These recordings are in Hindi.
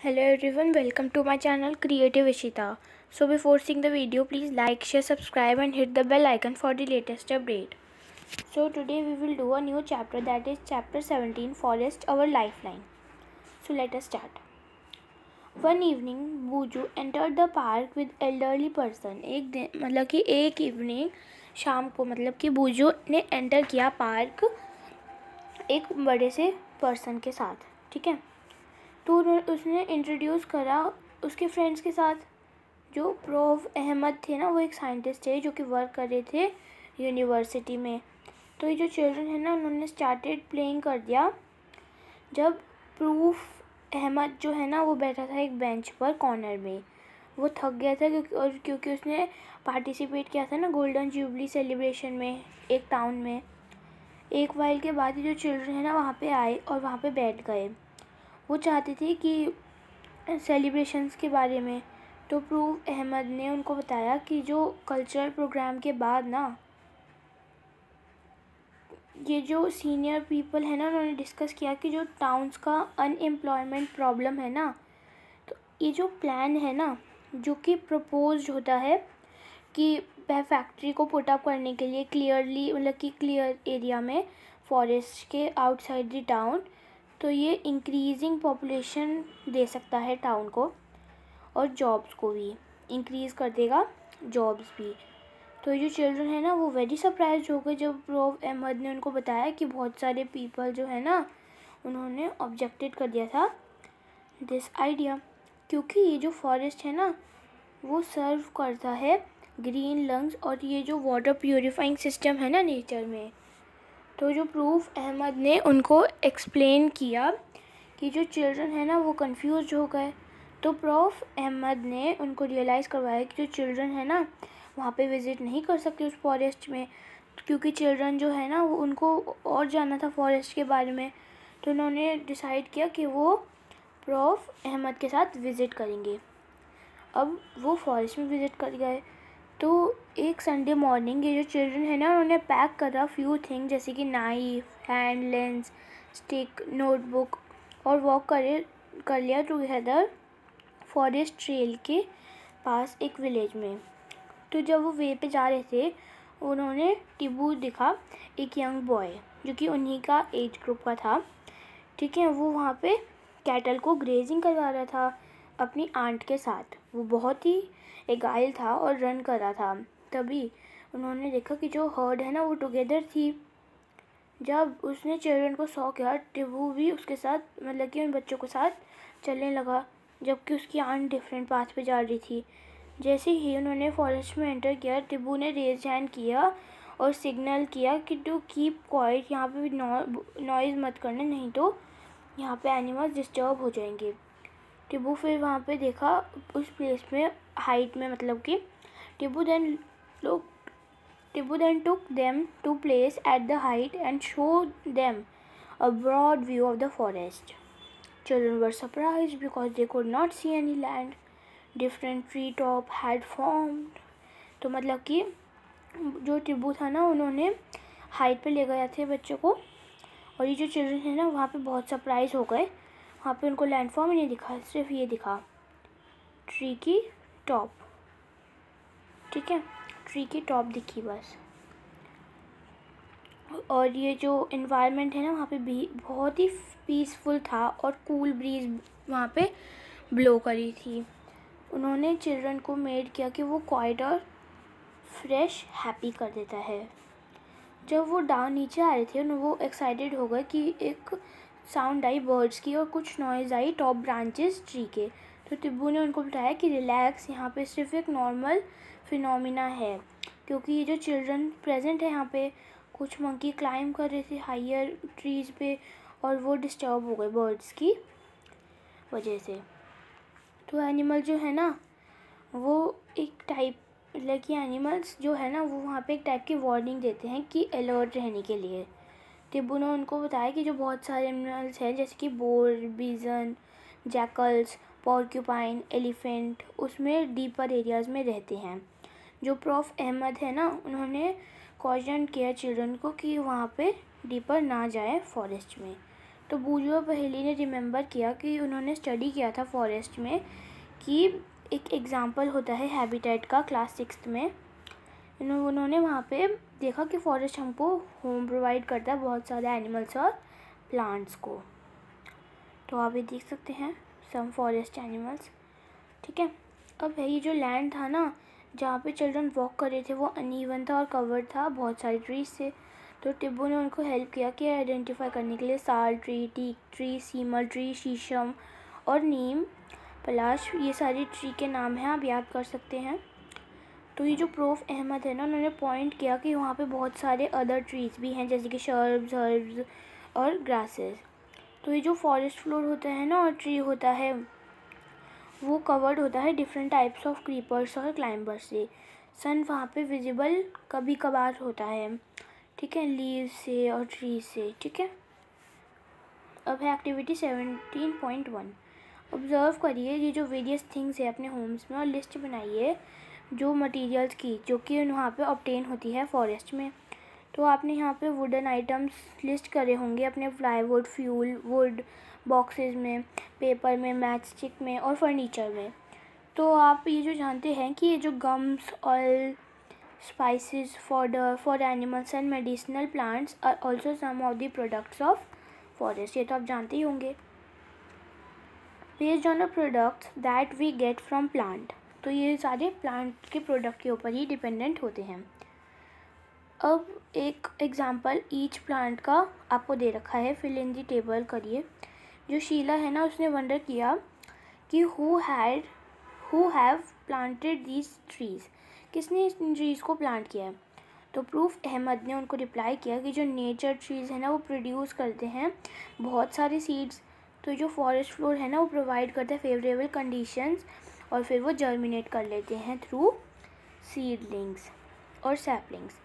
Hello everyone, welcome to my channel Creative Ishita. So before seeing the video, please like, share, subscribe and hit the bell icon for the latest update. So today we will do a new chapter, that is chapter 17, Forest Our Lifeline. So let us start. One evening, Buju entered the park with elderly person. एक दिन मतलब कि एक इवनिंग शाम को मतलब कि बुजू ने एंटर किया पार्क एक बड़े से पर्सन के साथ, ठीक है। तो उसने इंट्रोड्यूस करा उसके फ्रेंड्स के साथ। जो प्रोफ अहमद थे ना, वो एक साइंटिस्ट थे जो कि वर्क कर रहे थे यूनिवर्सिटी में। तो ये जो चिल्ड्रन है ना, उन्होंने स्टार्टेड प्लेइंग कर दिया। जब प्रूफ अहमद जो है ना, वो बैठा था एक बेंच पर कॉर्नर में। वो थक गया था क्योंकि उसने पार्टिसिपेट किया था ना गोल्डन जुबली सेलिब्रेशन में एक टाउन में। एक वाइल के बाद ये जो चिल्ड्रन है ना, वहाँ पे आए और वहाँ पे बैठ गए। वो चाहते थे कि सेलिब्रेशंस के बारे में। तो प्रूफ अहमद ने उनको बताया कि जो कल्चरल प्रोग्राम के बाद ना, ये जो सीनियर पीपल है ना, उन्होंने डिस्कस किया कि जो टाउन्स का अनएम्प्लॉयमेंट प्रॉब्लम है ना, तो ये जो प्लान है ना जो कि प्रपोज्ड होता है कि वह फैक्ट्री को पुट अप करने के लिए क्लियरली मतलब कि क्लियर एरिया में फॉरेस्ट के आउटसाइड द टाउन, तो ये इंक्रीजिंग पॉपुलेशन दे सकता है टाउन को और जॉब्स को भी इंक्रीज़ कर देगा, जॉब्स भी। तो ये जो चिल्ड्रन है ना, वो वेरी सरप्राइज हो गए जब प्रोफ अहमद ने उनको बताया कि बहुत सारे पीपल जो है ना, उन्होंने ऑब्जेक्टेड कर दिया था दिस आइडिया, क्योंकि ये जो फॉरेस्ट है ना, वो सर्व करता है ग्रीन लंग्स और ये जो वाटर प्योरीफाइंग सिस्टम है ना नेचर में। तो जो प्रूफ अहमद ने उनको एक्सप्लेन किया कि जो चिल्ड्रन है ना, वो कंफ्यूज हो गए। तो प्रोफ अहमद ने उनको रियलाइज़ करवाया कि जो चिल्ड्रन है ना, वहाँ पे विज़िट नहीं कर सकते उस फॉरेस्ट में, क्योंकि चिल्ड्रन जो है ना, वो उनको और जानना था फॉरेस्ट के बारे में। तो उन्होंने डिसाइड किया कि वो प्रोफ अहमद के साथ विज़िट करेंगे। अब वो फॉरेस्ट में विज़िट कर गए। तो एक संडे मॉर्निंग ये जो चिल्ड्रन है ना, उन्होंने पैक करा फ्यू थिंग, जैसे कि knife, hand lens, stick, notebook, और वॉक कर लिया टुगेदर फॉरेस्ट ट्रेल के पास एक विलेज में। तो जब वो वे पे जा रहे थे, उन्होंने टिब्बू दिखा, एक यंग बॉय जो कि उन्हीं का एज ग्रुप का था, ठीक है। वो वहाँ पे कैटल को ग्रेजिंग करवा रहा था अपनी आंट के साथ। वो बहुत ही एगाइल था और रन कर रहा था। तभी उन्होंने देखा कि जो हर्ड है ना, वो टुगेदर थी। जब उसने चिल्ड्रन को सॉ किया, टिब्बू भी उसके साथ मतलब कि उन बच्चों के साथ चलने लगा, जबकि उसकी आंट डिफरेंट पाथ पे जा रही थी। जैसे ही उन्होंने फॉरेस्ट में एंटर किया, टिब्बू ने रेज हैंड किया और सिग्नल किया कि टू कीप क्वाइट, यहाँ पे भी नॉइज़ मत करने, नहीं तो यहाँ पे एनिमल्स डिस्टर्ब हो जाएंगे। टिब्बू फिर वहाँ पे देखा उस प्लेस में हाइट में, मतलब कि टिब्बू then took them to place at the height and showed them a broad view of the forest. Children were surprised because they could not see any land. Different tree top had formed. तो मतलब कि जो टिब्बू था ना, उन्होंने हाइट पे ले गए थे बच्चों को, और ये जो चिल्ड्रन है ना, वहाँ पे बहुत सरप्राइज हो गए। वहाँ पे उनको लैंडफॉर्म ही नहीं दिखा, सिर्फ ये दिखा, ट्री की टॉप, ठीक है, ट्री की टॉप दिखी बस। और ये जो इन्वायरमेंट है ना, वहाँ पे भी बहुत ही पीसफुल था और कूल ब्रीज वहाँ पे ब्लो करी थी। उन्होंने चिल्ड्रन को मेड किया कि वो क्वाइट और फ्रेश हैप्पी कर देता है। जब वो डाउन नीचे आ रहे थे, वो एक्साइटेड हो गए कि एक साउंड आई बर्ड्स की और कुछ नॉइज़ आई टॉप ब्रांचेस ट्री के। तो टिब्बू ने उनको बताया कि रिलैक्स, यहाँ पे सिर्फ एक नॉर्मल फिनोमिना है, क्योंकि ये जो चिल्ड्रन प्रेजेंट है यहाँ पे, कुछ मंकी क्लाइंब कर रहे थे हायर ट्रीज़ पे और वो डिस्टर्ब हो गए बर्ड्स की वजह से। तो एनिमल जो है ना, वो एक टाइप मतलब कि एनिमल्स जो है ना, वो वहाँ पे एक टाइप की वार्निंग देते हैं कि अलर्ट रहने के लिए। टिब्बू ने उनको बताया कि जो बहुत सारे एनिमल्स हैं, जैसे कि बोर, बीजन, जैकल्स, पॉर्क्यूपाइन, एलिफेंट, उसमें डीपर एरियाज़ में रहते हैं। जो प्रोफ अहमद है ना, उन्होंने कॉशन किया चिल्ड्रन को कि वहाँ पे डीपर ना जाए फॉरेस्ट में। तो बूजू और पहेली ने रिमेंबर किया कि उन्होंने स्टडी किया था फॉरेस्ट में कि एक एग्ज़ाम्पल होता है हैबिटेट का क्लास 6 में। उन्होंने वहाँ पे देखा कि फॉरेस्ट हमको होम प्रोवाइड करता है बहुत सारे एनिमल्स और प्लांट्स को। तो आप ये देख सकते हैं सम फॉरेस्ट एनिमल्स। ठीक है, अब ये जो लैंड था ना जहाँ पे चिल्ड्रन वॉक कर रहे थे वो अनइवन था और कवर्ड था बहुत सारे ट्रीज से। तो टिब्बू ने उनको हेल्प किया कि आइडेंटिफाई करने के लिए साल ट्री, टीक ट्री, सीमल ट्री, शीशम और नीम, पलाश, ये सारी ट्री के नाम हैं, आप याद कर सकते हैं। तो ये जो प्रोफ अहमद है ना उन्होंने पॉइंट किया कि वहाँ पे बहुत सारे अदर ट्रीज़ भी हैं जैसे कि शर्ब्स, हर्ब्स और ग्रासेस। तो ये जो फॉरेस्ट फ्लोर होता है ना और ट्री होता है वो कवर्ड होता है डिफरेंट टाइप्स ऑफ क्रीपर्स और क्लाइंबर्स से। सन वहाँ पे विजिबल कभी कभार होता है, ठीक है, लीव्स से और ट्री से। ठीक है, अब है एक्टिविटी 17.1। ऑब्जर्व करिए ये जो वेरियस थिंग्स है अपने होम्स में और लिस्ट बनाइए जो मटेरियल्स की जो कि वहाँ पे ऑब्टेन होती है फॉरेस्ट में। तो आपने यहाँ पे वुडन आइटम्स लिस्ट करे होंगे अपने प्लाईवुड, फ्यूल, वुड बॉक्सेस में, पेपर में, मैच स्टिक में और फर्नीचर में। तो आप ये जो जानते हैं कि ये जो gums, oil, spices, fodder for animals and medicinal plants are also some of the products of forest, ये तो आप जानते ही होंगे। Based on the products that we get from plant, तो ये सारे प्लांट के प्रोडक्ट के ऊपर ही डिपेंडेंट होते हैं। अब एक एग्जांपल ईच प्लांट का आपको दे रखा है, फिल इन दी टेबल करिए। जो शीला है ना उसने वंडर किया कि who have planted these trees, किसने इस ट्रीज़ को प्लांट किया है। तो प्रूफ अहमद ने उनको रिप्लाई किया कि जो नेचर ट्रीज़ है ना वो प्रोड्यूस करते हैं बहुत सारे सीड्स। तो जो फॉरेस्ट फ्लोर है ना वो प्रोवाइड करता है फेवरेबल कंडीशंस और फिर वो जर्मिनेट कर लेते हैं थ्रू सीडलिंग्स और सैपलिंग्स।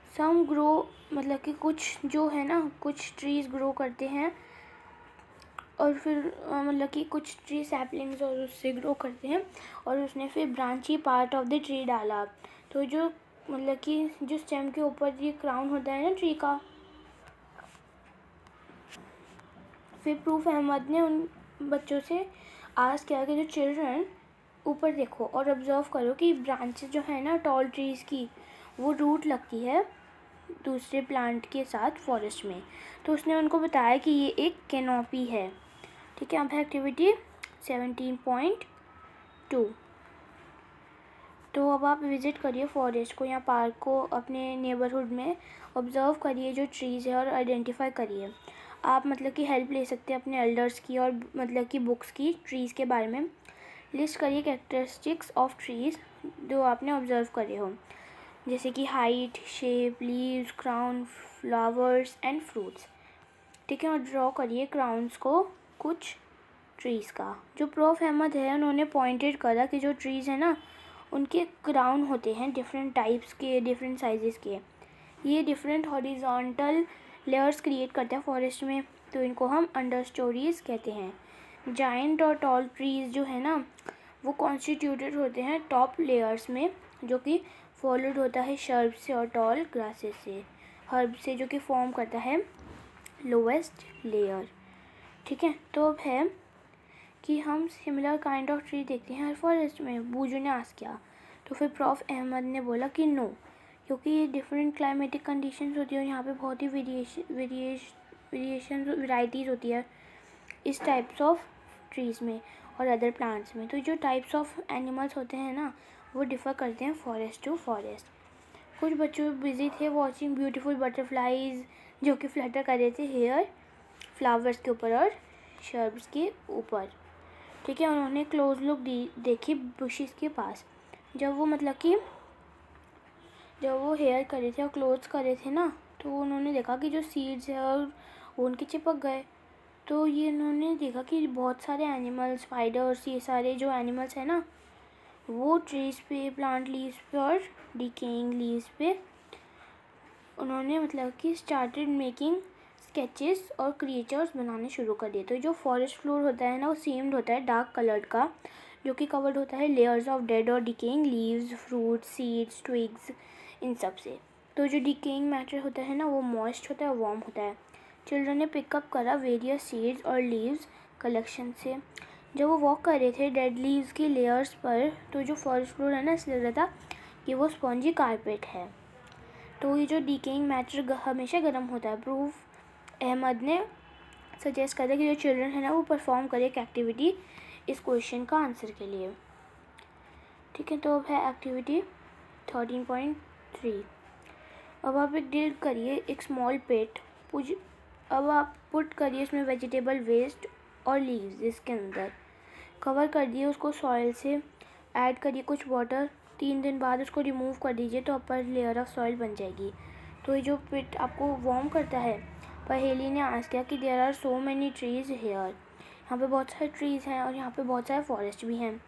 सम ग्रो, मतलब कि कुछ जो है ना कुछ ट्रीज़ ग्रो करते हैं और फिर मतलब कि कुछ ट्री सैपलिंग्स और उससे ग्रो करते हैं और उसने फिर ब्रांची पार्ट ऑफ द ट्री डाला। तो जो मतलब कि जो स्टेम के ऊपर ये क्राउन होता है ना ट्री का, फिर प्रूफ अहमद ने उन बच्चों से आस्क किया कि जो चिल्ड्रन ऊपर देखो और ऑब्जर्व करो कि ब्रांचेस जो है ना टॉल ट्रीज़ की वो रूट लगती है दूसरे प्लांट के साथ फॉरेस्ट में। तो उसने उनको बताया कि ये एक कैनोपी है। ठीक है, अब है एक्टिविटी 17.2। तो अब आप विज़िट करिए फॉरेस्ट को या पार्क को अपने नेबरहुड में, ऑब्ज़र्व करिए जो ट्रीज़ है और आइडेंटिफाई करिए। आप मतलब कि हेल्प ले सकते हैं अपने एल्डर्स की और मतलब कि बुक्स की ट्रीज़ के बारे में। लिस्ट करिए कैरेक्टरिस्टिक्स ऑफ ट्रीज़ जो आपने ऑब्ज़र्व करे हो, जैसे कि height, shape, leaves, crown, flowers and fruits. ठीक है, और ड्रॉ करिए क्राउन्स को कुछ ट्रीज़ का। जो प्रोफ अहमद है उन्होंने पॉइंटेड करा कि जो ट्रीज़ है ना उनके क्राउन होते हैं डिफरेंट टाइप्स के, डिफरेंट साइजेस के। ये डिफरेंट हॉरिजॉन्टल लेयर्स क्रिएट करते हैं फॉरेस्ट में, तो इनको हम अंडर स्टोरीज कहते हैं। जाइंट और टॉल ट्रीज़ जो है ना वो कॉन्स्टिट्यूटेड होते हैं टॉप लेयर्स में, जो कि फॉलोड होता है शर्ब से और टॉल ग्रासेस से, हर्ब से जो कि फॉर्म करता है लोवेस्ट लेयर। ठीक है, तो अब है कि हम सिमिलर काइंड ऑफ ट्री देखते हैं हर फॉरेस्ट में, बूजू ने आस्क किया। तो फिर प्रॉफ अहमद ने बोला कि नो, क्योंकि ये डिफरेंट क्लाइमेटिक कंडीशंस होती है और यहाँ पे बहुत ही वेराइटीज़ होती है इस टाइप्स ऑफ ट्रीज़ में और अदर प्लांट्स में। तो जो टाइप्स ऑफ एनिमल्स होते हैं ना वो डिफ़र करते हैं फॉरेस्ट टू फॉरेस्ट। कुछ बच्चों बिजी थे वॉचिंग ब्यूटीफुल बटरफ्लाइज जो कि फ्लटर कर रहे थे हेयर फ्लावर्स के ऊपर और शर्ब्स के ऊपर। ठीक है, उन्होंने क्लोज लुक देखी बुशेस के पास। जब वो मतलब कि जब वो हेयर कर रहे थे और क्लोथ्स कर रहे थे ना तो उन्होंने देखा कि जो सीड्स है और वो उनके चिपक गए। तो ये उन्होंने देखा कि बहुत सारे एनिमल्स, स्पाइडर्स, ये सारे जो एनिमल्स हैं ना वो ट्रीज़ पे, प्लांट लीव्स पे और डिकेइंग लीव्स पे उन्होंने मतलब कि स्टार्टेड मेकिंग स्केचेस और क्रिएचर्स बनाने शुरू कर दिए। तो जो फॉरेस्ट फ्लोर होता है ना वो सेम्ड होता है डार्क कलर्ड का, जो कि कवर्ड होता है लेयर्स ऑफ डेड और decaying leaves, fruits, seeds, twigs, इन सब से। तो जो डिकेइंग मैटर होता है ना वो मॉइस्ट होता है, वार्म होता है, चिल्ड्रन ने पिकअप करा वेरियस सीड्स और लीव्स कलेक्शन से। जब वो वॉक कर रहे थे डेड लीव्स की लेयर्स पर, तो जो फॉरेस्ट फ्लोर है ना, इसलिए लग रहा था कि वो स्पॉन्जी कारपेट है। तो ये जो डिकेइंग मैटर हमेशा गर्म होता है। प्रूफ अहमद ने सजेस्ट करा कि जो चिल्ड्रन है ना वो परफॉर्म करे एक एक्टिविटी इस क्वेश्चन का आंसर के लिए। ठीक है, तो अब है एक्टिविटी 13.3। अब आप एक डिग करिए एक स्मॉल पिट। अब आप पुट करिए इसमें वेजिटेबल वेस्ट और लीव्स, इसके अंदर कवर कर दिए उसको सॉइल से, ऐड करिए कुछ वाटर। 3 दिन बाद उसको रिमूव कर दीजिए तो अपर लेयर ऑफ सॉइल बन जाएगी। तो ये जो पिट आपको वार्म करता है, पहेली ने आस्क किया कि there are so many trees here, यहाँ पे बहुत सारे ट्रीज़ हैं और यहाँ पे बहुत सारे फॉरेस्ट भी हैं।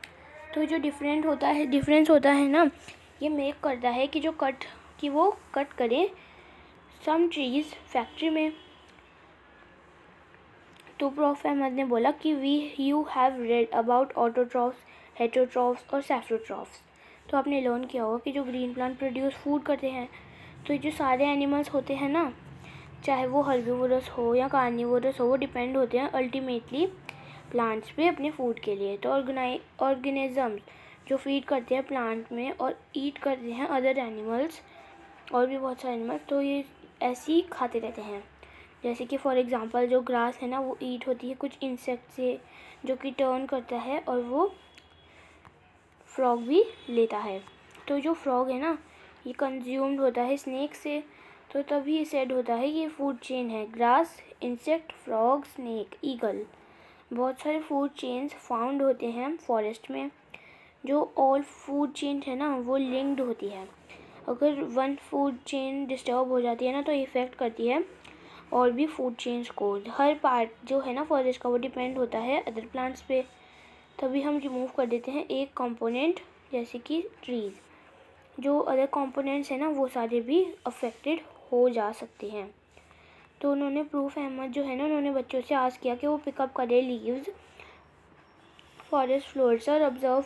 तो जो डिफरेंस होता है ना, ये मेक करता है कि वो कट करें सम ट्रीज़ फैक्ट्री में। तो प्रोफ अहमद ने बोला कि you have read about autotrophs, heterotrophs और सैफ्रोट्रॉफ्स। तो आपने लर्न किया होगा कि जो ग्रीन प्लांट प्रोड्यूस फूड करते हैं, तो ये जो सारे एनिमल्स होते हैं ना, चाहे वो हर्बीवोरस हो या कार्निवोरस हो, वो डिपेंड होते हैं अल्टीमेटली प्लांट्स पे अपने फूड के लिए। तो ऑर्गेनिजम्स जो फीड करते हैं प्लांट में और ईट करते हैं अदर एनिमल्स, और भी बहुत सारे एनिमल्स, तो ये ऐसे ही खाते रहते हैं। जैसे कि फॉर एग्जांपल जो ग्रास है ना, वो ईट होती है कुछ इंसेक्ट से, जो कि टर्न करता है और वो फ्रॉग भी लेता है। तो जो फ्रॉग है ना, ये कंज्यूम्ड होता है स्नेक से, तो तभी सेड होता है ये फूड चेन है। Grass, insect, frog, snake, eagle, बहुत सारे फूड चेन्स फाउंड होते हैं फॉरेस्ट में। जो ऑल फूड चेन है ना, वो लिंक्ड होती है। अगर वन फूड चेन डिस्टर्ब हो जाती है ना, तो इफ़ेक्ट करती है और भी फूड चेन्स को। हर पार्ट जो है ना फॉरेस्ट का, वो डिपेंड होता है अदर प्लांट्स पे। तभी हम रिमूव कर देते हैं एक कंपोनेंट, जैसे कि ट्रीज़। जो अदर कंपोनेंट्स हैं ना, वो सारे भी अफेक्टेड हो जा सकते हैं। तो उन्होंने प्रूफ अहमद जो है ना, उन्होंने बच्चों से आस्क किया कि वो पिकअप करें लीव्स फॉरेस्ट फ्लोर से और ऑब्ज़र्व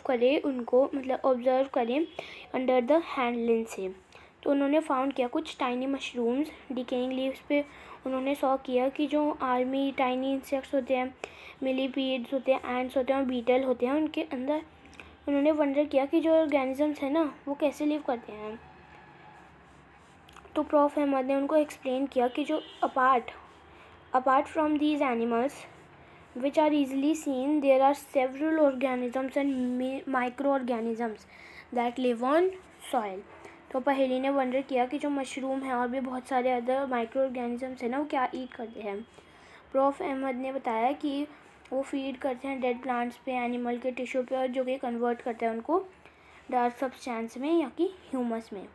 करें अंडर द हैंड लेंस से। तो उन्होंने फाउंड किया कुछ टाइनी मशरूम्स डिकेइंग लीव्स पे। उन्होंने सॉ किया कि जो आर्मी टाइनी इंसेक्ट्स होते हैं, मिलीपीड्स होते हैं, एंड्स होते हैं और बीटल होते हैं, उनके अंदर उन्होंने वंडर किया कि जो ऑर्गेनिजम्स हैं ना, वो कैसे लिव करते हैं। तो प्रोफ अहमद ने उनको एक्सप्लेन किया कि जो apart from these animals which are easily seen, there are several organisms and microorganisms that live on soil. तो पहेली ने वंडर किया कि जो मशरूम है और भी बहुत सारे अदर माइक्रो ऑर्गेनिजम्स हैं ना, वो क्या ईट करते हैं। प्रोफ अहमद ने बताया कि वो फीड करते हैं डेड प्लांट्स पे, एनिमल के टिश्यू पे, और जो कि कन्वर्ट करते हैं उनको डार्क सब्सटेंस में या कि ह्यूमस में।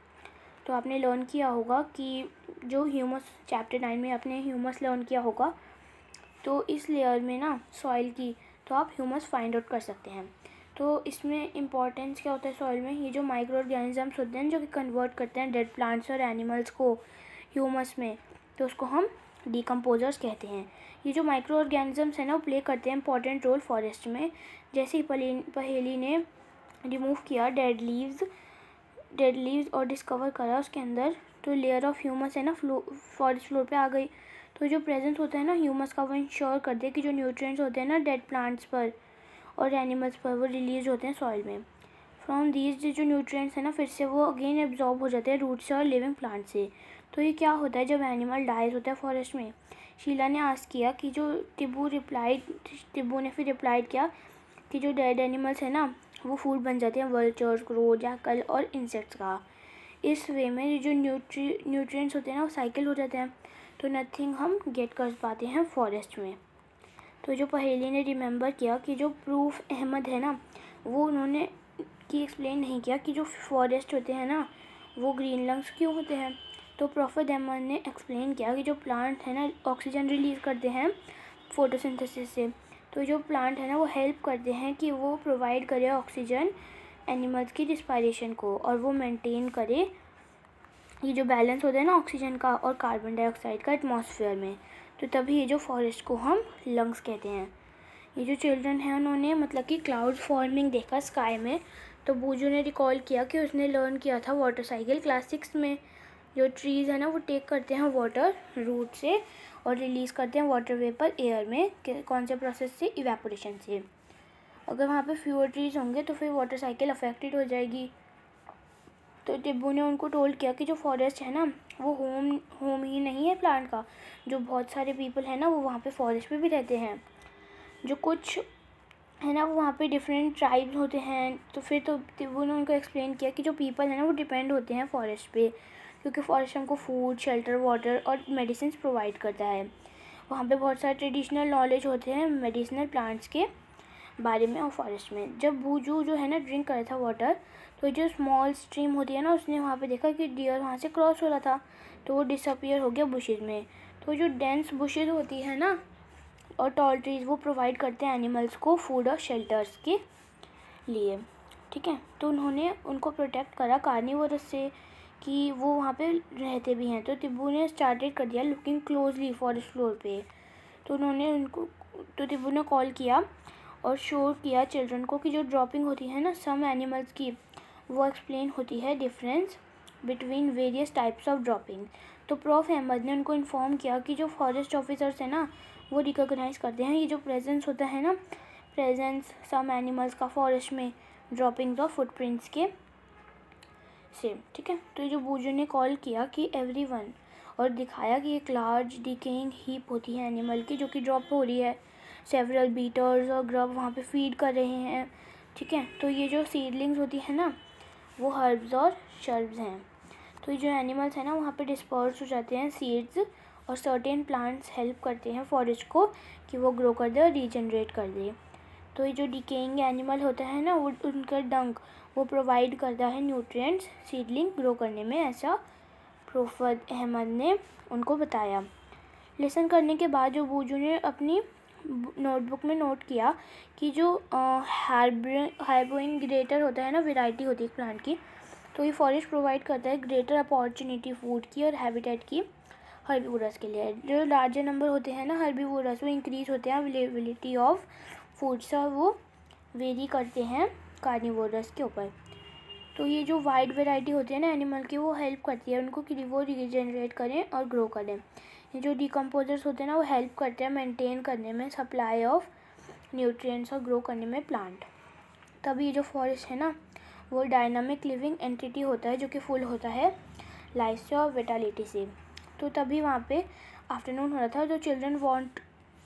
तो आपने लर्न किया होगा कि जो ह्यूमस चैप्टर 9 में आपने ह्यूमस लर्न किया होगा, तो इस लेयर में ना सॉइल की, तो आप ह्यूमस फाइंड आउट कर सकते हैं। तो इसमें इम्पॉर्टेंस क्या होता है सॉइल में, ये जो माइक्रो ऑर्गेनिजम्स होते हैं जो कि कन्वर्ट करते हैं डेड प्लांट्स और एनिमल्स को ह्यूमस में, तो उसको हम डिकम्पोजर्स कहते हैं। ये जो माइक्रो ऑर्गेनिजम्स हैं ना, वो प्ले करते हैं इंपॉर्टेंट रोल फॉरेस्ट में। जैसे ही पहेली ने रिमूव किया डेड लीव्स और डिस्कवर करा उसके अंदर, तो लेयर ऑफ ह्यूमस है ना फॉरेस्ट फ्लोर पे आ गई। तो जो प्रेजेंस होता है ना ह्यूमस का, वो इंश्योर कर दे कि जो न्यूट्रिएंट्स होते हैं ना डेड प्लांट्स पर और एनिमल्स पर, वो रिलीज होते हैं सॉइल में। फ्रॉम दीज जो न्यूट्रिएंट्स हैं ना, फिर से वो अगेन एब्जॉर्ब हो जाते हैं रूट से और लिविंग प्लांट से। तो ये क्या होता है जब एनिमल डाइज होता है फॉरेस्ट में। शीला ने आस्क किया कि जो टिब्बू ने फिर रिप्लाइड किया कि जो डेड एनिमल्स हैं ना, वो फूड बन जाते हैं वल्चर्स, क्रो, जैकल और इंसेक्ट्स का। इस वे में जो न्यूट्रिएंट्स होते हैं ना, वो साइकिल हो जाते हैं, तो नथिंग हम गेट कर पाते हैं फॉरेस्ट में। तो जो पहेली ने रिमेंबर किया कि जो प्रूफ अहमद है ना, वो उन्होंने एक्सप्लेन नहीं किया कि जो फॉरेस्ट होते हैं ना, वो ग्रीन लंग्स क्यों होते हैं। तो प्रोफेट अहमद ने एक्सप्लेन किया कि जो प्लांट है ना, ऑक्सीजन रिलीज़ करते हैं फोटोसिंथेसिस से। तो जो प्लांट है ना, वो हेल्प करते हैं कि वो प्रोवाइड करे ऑक्सीजन एनिमल्स की रिस्पायरेशन को, और वो मेंटेन करे ये जो बैलेंस होता है ना ऑक्सीजन का और कार्बन डाइऑक्साइड का एटमॉस्फेयर में। तो तभी ये जो फॉरेस्ट को हम लंग्स कहते हैं। ये जो चिल्ड्रन हैं, उन्होंने मतलब कि क्लाउड फॉर्मिंग देखा स्काई में। तो बूजू ने रिकॉल किया कि उसने लर्न किया था वाटर साइकिल क्लास 6 में। जो ट्रीज़ है ना, वो टेक करते हैं वाटर रूट से और रिलीज़ करते हैं वाटर वेपर एयर में, कौन से प्रोसेस से, इवेपोरेशन से। अगर वहाँ पे फ्यूअर ट्रीज होंगे तो फिर वाटर साइकिल अफेक्टेड हो जाएगी। तो टिब्बू ने उनको टोल्ड किया कि जो फॉरेस्ट है ना वो होम ही नहीं है प्लांट का, जो बहुत सारे पीपल हैं ना वो वहाँ पे फॉरेस्ट में भी रहते हैं, जो कुछ है ना वो वहाँ पे डिफरेंट ट्राइब्स होते हैं। तो फिर तो टिब्बू ने उनको एक्सप्लेन किया कि जो पीपल है ना वो डिपेंड होते हैं फॉरेस्ट पे, क्योंकि फॉरेस्ट हमको फूड, शेल्टर, वाटर और मेडिसिन प्रोवाइड करता है। वहाँ पे बहुत सारे ट्रेडिशनल नॉलेज होते हैं मेडिसिनल प्लांट्स के बारे में और फॉरेस्ट में। जब बूजू जो है ना ड्रिंक कर रहा था वाटर, तो जो स्मॉल स्ट्रीम होती है ना उसने वहाँ पे देखा कि डियर वहाँ से क्रॉस हो रहा था, तो वो डिसअपियर हो गया बुशेज़ में। तो जो डेंस बुशेज़ होती है ना और टॉल ट्रीज वो प्रोवाइड करते हैं एनिमल्स को फूड और शेल्टर्स के लिए, ठीक है। तो उन्होंने उनको प्रोटेक्ट करा कार्निवोरस से कि वो वहाँ पे रहते भी हैं। तो टिब्बू ने स्टार्टेड कर दिया लुकिंग क्लोजली फॉरेस्ट फ्लोर पे। तो टिब्बू ने कॉल किया और शो किया चिल्ड्रन को कि जो ड्रॉपिंग होती है ना सम एनिमल्स की, वो एक्सप्लेन होती है difference between various types of dropping. तो प्रोफ अहमद ने उनको इन्फॉर्म किया कि जो फॉरेस्ट ऑफिसर्स हैं ना वो रिकॉग्नाइज़ करते हैं ये जो प्रेजेंस होता है ना, प्रेजेंस सम एनिमल्स का फॉरेस्ट में ड्रॉपिंग्स और फुटप्रिंट्स के से, ठीक है। तो ये जो बूजू ने कॉल किया कि एवरीवन और दिखाया कि एक लार्ज डिकेइंग हीप होती है एनिमल की जो कि ड्रॉप हो रही है। सेवरल बीटर्स और ग्रब वहाँ पे फीड कर रहे हैं, ठीक है। तो ये जो सीडलिंग्स होती है ना वो हर्ब्स और शर्ब्स हैं। तो ये जो एनिमल्स हैं ना वहाँ पे डिस्पर्स हो जाते हैं सीड्स, और सर्टेन प्लांट्स हेल्प करते हैं फॉरेस्ट को कि वो ग्रो कर दे और रीजनरेट कर दे। तो ये जो डिकेइंग एनिमल होता है ना वो उनका डंक वो प्रोवाइड करता है न्यूट्रिएंट्स सीडलिंग ग्रो करने में, ऐसा प्रोफत अहमद ने उनको बताया। लेसन करने के बाद जो बूजू ने अपनी नोटबुक में नोट किया कि जो हार्बोइंग ग्रेटर होता है ना, वैरायटी होती है प्लांट की, तो ये फॉरेस्ट प्रोवाइड करता है ग्रेटर अपॉर्चुनिटी फूड की और हैबिटेट की हर्बीवोरस के लिए। जो लार्जर नंबर होते हैं ना हर्बीवोरस वो इंक्रीज होते हैं अवेलेबिलिटी ऑफ फूड्स, और वो वेरी करते हैं कार्निवोरस के ऊपर। तो ये जो वाइड वैरायटी होती है ना एनिमल की वो हेल्प करती है उनको कि वो रीजनरेट करें और ग्रो करें। ये जो डिकम्पोजर्स होते हैं ना वो हेल्प करते हैं मेंटेन करने में सप्लाई ऑफ न्यूट्रिएंट्स और ग्रो करने में प्लांट। तभी ये जो फॉरेस्ट है ना वो डायनामिक लिविंग एंटिटी होता है जो कि फुल होता है लाइफ से और विटालिटी से। तो तभी वहाँ पे आफ्टरनून हो रहा था, जो चिल्ड्रन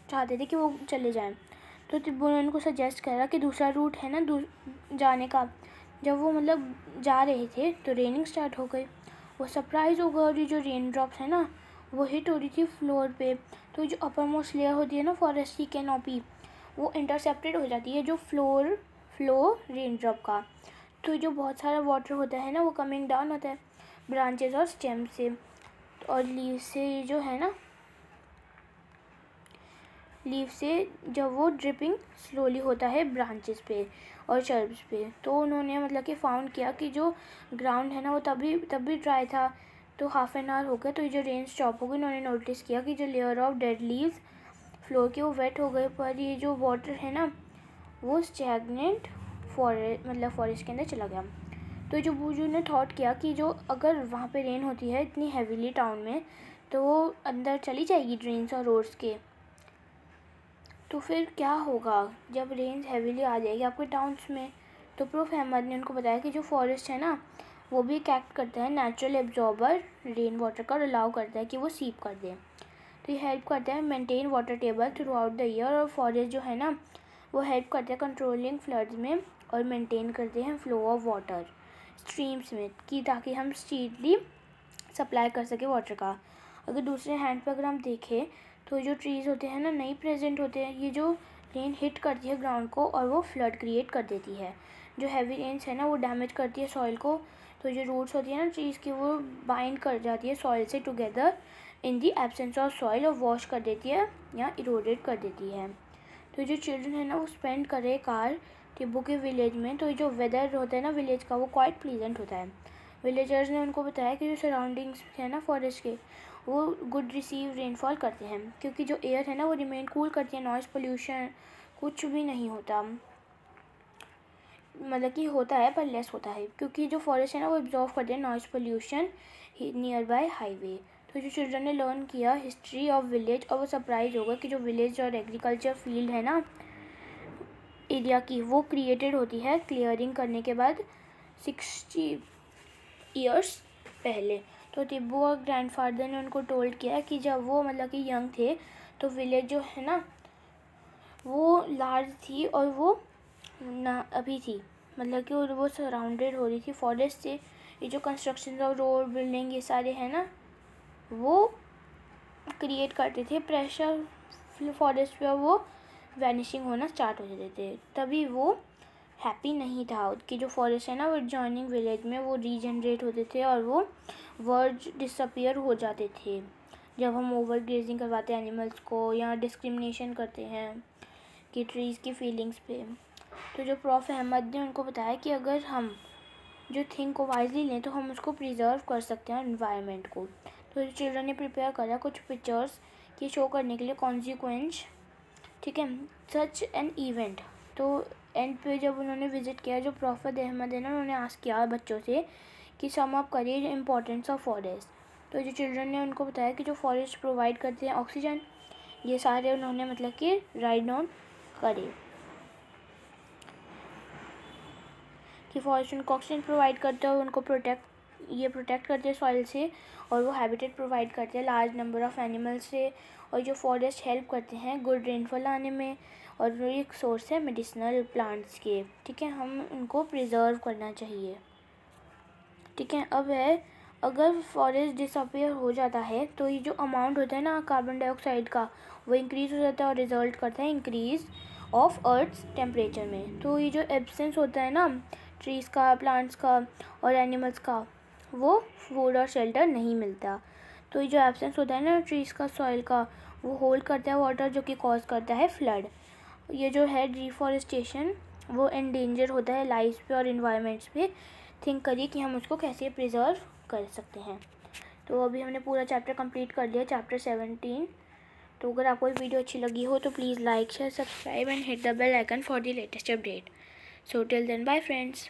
चाहते थे कि वो चले जाएं। तो टिब्बू ने उनको सजेस्ट करा कि दूसरा रूट है ना जाने का। जब वो मतलब जा रहे थे तो रेनिंग स्टार्ट हो गई। वो सरप्राइज़ हो गया और ये जो रेन ड्रॉप्स है ना वो हिट हो रही थी फ्लोर पे। तो जो अपर मोस्ट लेयर होती है ना फॉरेस्ट की कैनोपी वो इंटरसेप्टेड हो जाती है जो फ्लो रेन ड्रॉप का। तो जो बहुत सारा वाटर होता है ना वो कमिंग डाउन होता है ब्रांचेस और स्टेम से और लीव से, जो है ना लीव से जब वो ड्रिपिंग स्लोली होता है ब्रांचेस पे और शर्ब्स पे। तो उन्होंने मतलब कि फाउंड किया कि जो ग्राउंड है ना वो तब भी ड्राई था। तो हाफ एन आवर हो गया तो ये जो रेन स्टॉप हो गई, उन्होंने नोटिस किया कि जो layer of dead leaves floor के वो वेट हो गए, पर ये जो वाटर है ना वो स्टैग्नेंट फॉरेस्ट के अंदर चला गया। तो जो बूजू ने थॉट किया कि जो अगर वहाँ पे रेन होती है इतनी हैवीली टाउन में तो वो अंदर चली जाएगी ड्रेन्स और रोड्स के, तो फिर क्या होगा जब रेंज हैवीली आ जाएगी आपके टाउन्स में। तो प्रोफ अहमद ने उनको बताया कि जो फॉरेस्ट है ना वो भी एक एक्ट करता है नेचुरल एब्जॉर्बर रेन वाटर का, और अलाउ करता है कि वो सीप कर दे। तो ये हेल्प करता है maintain water table through out the year, और फॉरेस्ट जो है ना वो हेल्प करते हैं कंट्रोलिंग फ्लड्स में और मेंटेन करते हैं फ्लो ऑफ वाटर स्ट्रीम्स में, कि ताकि हम स्ट्रीटली सप्लाई कर सके वाटर का। अगर दूसरे हैंड पर अगर हम देखें तो जो ट्रीज़ होते हैं ना नहीं प्रेजेंट होते हैं, ये जो रेन हिट करती है ग्राउंड को और वो फ्लड क्रिएट कर देती है। जो हैवी रेन्स है ना वो डैमेज करती है सॉइल को, तो जो रूट्स होती है ना ट्रीज़ की वो बाइंड कर जाती है सॉइल से together in the absence of soil, और वॉश कर देती है या इरोडेट कर देती है। तो जो चिल्ड्रन है ना वो स्पेंड कर रहे कार टिब्बू के विलेज में। तो जो वेदर होता है ना विलेज का वो क्वाइट प्लीजेंट होता है। विलेजर्स ने उनको बताया कि जो सराउंडिंग्स है ना फॉरेस्ट के वो गुड रिसीव रेनफॉल करते हैं, क्योंकि जो एयर है ना वो रिमेन कूल करती है, नॉइज़ पोल्यूशन कुछ भी नहीं होता, मतलब कि होता है पर लेस होता है, क्योंकि जो फॉरेस्ट है ना वो एब्जॉर्व करते हैं noise pollution near by highway. तो जो चिल्ड्रन ने लर्न किया हिस्ट्री ऑफ विलेज, और वो सरप्राइज होगा कि जो विलेज और एग्रीकल्चर फील्ड है ना एरिया की, वो क्रिएटेड होती है क्लियरिंग करने के बाद 60 ईयर्स पहले। तो तिब्बू और ग्रैंडफादर ने उनको टोल्ड किया कि जब वो मतलब कि यंग थे तो विलेज जो है ना वो लार्ज थी और वो ना अभी थी, मतलब कि वो सराउंडेड हो रही थी फॉरेस्ट से। ये जो कंस्ट्रक्शन ऑफ रोड बिल्डिंग ये सारे हैं ना वो क्रिएट करते थे प्रेशर फॉरेस्ट पे, वो वैनिशिंग होना स्टार्ट हो जाते थे। तभी वो हैप्पी नहीं था कि जो फॉरेस्ट है ना वो एडजॉइनिंग विलेज में वो रीजनरेट होते थे और वो वर्ड्स डिसअपियर हो जाते थे जब हम ओवर ग्रेजिंग करवाते हैं एनिमल्स को या डिस्क्रिमिनेशन करते हैं कि ट्रीज़ की फीलिंग्स पे। तो जो प्रॉफ अहमद ने उनको बताया कि अगर हम जो थिंग को वाइजली लें तो हम उसको प्रिजर्व कर सकते हैं एनवायरनमेंट को। तो चिल्ड्रन ने प्रिपेयर करा कुछ पिक्चर्स की शो करने के लिए कॉन्सिक्वेंस, ठीक है, सच एन इवेंट। तो एंड पे जब उन्होंने विज़िट किया जो प्रॉफिट अहमद है ना उन्होंने आस्क किया बच्चों से कि सम अप करिए इम्पोर्टेंस ऑफ फॉरेस्ट। तो जो चिल्ड्रन ने उनको बताया कि जो फॉरेस्ट प्रोवाइड करते हैं ऑक्सीजन, ये सारे उन्होंने मतलब कि राइट डाउन करे कि फॉरेस्ट उनको ऑक्सीजन प्रोवाइड करते हैं, उनको प्रोटेक्ट करते हैं सॉइल से, और वो हैबिटेट प्रोवाइड करते हैं लार्ज नंबर ऑफ एनिमल्स से, और जो फॉरेस्ट हेल्प करते हैं गुड रेनफॉल आने में, और एक सोर्स है मेडिसिनल प्लांट्स के, ठीक है, हम उनको प्रिजर्व करना चाहिए, ठीक है। अब है अगर फॉरेस्ट डिसअपियर हो जाता है तो ये जो अमाउंट होता है ना कार्बन डाइऑक्साइड का वो इंक्रीज़ हो जाता है और रिजल्ट करता है इंक्रीज़ ऑफ अर्थ्स टेम्परेचर में। तो ये जो एब्सेंस होता है ना ट्रीज़ का, प्लांट्स का और एनिमल्स का, वो फूड और शेल्टर नहीं मिलता। तो ये जो एब्सेंस होता है ना ट्रीज़ का, सॉइल का, वो होल्ड करता है वाटर जो कि कॉज करता है फ्लड। ये जो है डिफॉरेस्टेशन वो एंडेंजर होता है लाइफ पे और इन्वायरमेंट्स पे। थिंक करिए कि हम उसको कैसे प्रिजर्व कर सकते हैं। तो अभी हमने पूरा चैप्टर कंप्लीट कर लिया, चैप्टर 17। तो अगर आपको ये वीडियो अच्छी लगी हो तो please like share subscribe and hit the bell icon for the latest update. So till then bye friends.